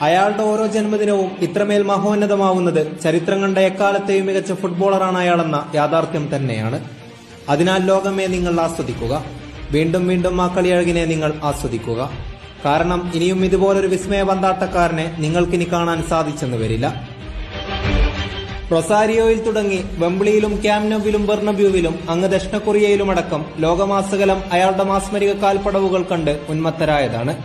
അയാളുടെ ഓരോ ജന്മദിനവും ഇത്രമേൽ മഹോന്നതമാവുന്നത് ചരിത്രം കണ്ട എക്കാലത്തെയും മികച്ച ഫുട്ബോളറാണ് അയാളെന്ന യാഥാർത്ഥ്യം തന്നെയാണ്. അതിനാൽ ലോകമേ നിങ്ങൾ ആസ്വദിക്കുക. വീണ്ടും വീണ്ടും ആ കളിയഴകിനെ നിങ്ങൾ ആസ്വദിക്കുക. കാരണം ഇനിയും ഇതുപോലൊരു വിസ്മയ പന്താട്ടക്കാരനെ നിങ്ങൾക്കിനി കാണാൻ സാധിച്ചെന്ന് വരില്ല. റൊസാരിയോയിൽ തുടങ്ങി വെംബ്ലിയിലും ക്യാംനോവിലും ബെർണബ്യൂവിലും അങ്ങ് ദക്ഷിണ കൊറിയയിലുമടക്കം ലോകമാസകലം അയാളുടെ മാസ്മരിക കാൽപ്പടവുകൾ കണ്ട് ഉന്മത്തരായതാണ്.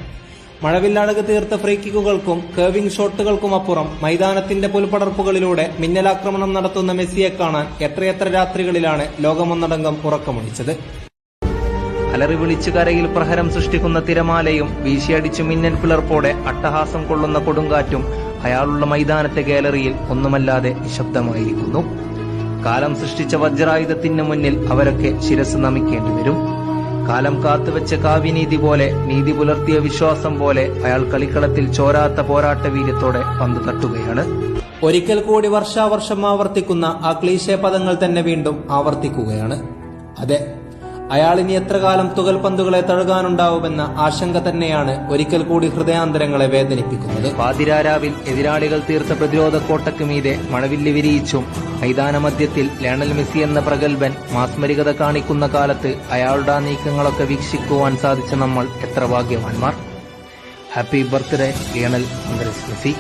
മഴവില്ലഴക് തീർത്ത ഫ്രീക്കിക്കുകൾക്കും കേവിംഗ് ഷോട്ടുകൾക്കുമപ്പുറം മൈതാനത്തിന്റെ പുൽപ്പടർപ്പുകളിലൂടെ മിന്നലാക്രമണം നടത്തുന്ന മെസ്സിയെ കാണാൻ എത്രയെത്ര രാത്രികളിലാണ് ലോകമൊന്നടങ്കം ഉറക്കമൊഴിച്ചത്. അലറി വിളിച്ചു കരയിൽ പ്രഹരം സൃഷ്ടിക്കുന്ന തിരമാലയും വീശിയടിച്ചു മിന്നൽ പിളർപ്പോടെ അട്ടഹാസം കൊള്ളുന്ന കൊടുങ്കാറ്റും അയാളുള്ള മൈതാനത്തെ ഗാലറിയിൽ ഒന്നുമല്ലാതെ നിശബ്ദമായിരിക്കുന്നു. കാലം സൃഷ്ടിച്ച വജ്രായുധത്തിന് മുന്നിൽ അവരൊക്കെ ശിരസ് നമിക്കേണ്ടി വരും. കാലം കാത്തുവെച്ച കാവ്യനീതി പോലെ, നീതി പുലർത്തിയ വിശ്വാസം പോലെ അയാൾ കളിക്കളത്തിൽ ചോരാത്ത പോരാട്ട വീര്യത്തോടെ പന്ത് തട്ടുകയാണ്. ഒരിക്കൽ കൂടി വർഷാവർഷം ആവർത്തിക്കുന്ന ആ ക്ലീശേ പദങ്ങൾ തന്നെ വീണ്ടും ആവർത്തിക്കുകയാണ്. അതെ, അയാളിനി എത്ര കാലം തുകൽ പന്തുകളെ തഴുകാനുണ്ടാവുമെന്ന ആശങ്ക തന്നെയാണ് ഒരിക്കൽ കൂടി ഹൃദയാന്തരങ്ങളെ വേദനിപ്പിക്കുന്നത്. പാതിരാരാവിൽ എതിരാളികൾ തീർത്ത പ്രതിരോധ കോട്ടയ്ക്ക് മീതെ മഴവില്ല് വിരിയിച്ചും മൈതാനമധ്യത്തിൽ ലയണൽ മെസ്സി എന്ന പ്രഗത്ഭൻ മാസ്മരികത കാണിക്കുന്ന കാലത്ത് അയാളുടെ ആ നീക്കങ്ങളൊക്കെ വീക്ഷിക്കുവാൻ സാധിച്ച നമ്മൾ എത്ര ഭാഗ്യവാന്മാർ. Happy birthday Lionel Andrés Messi.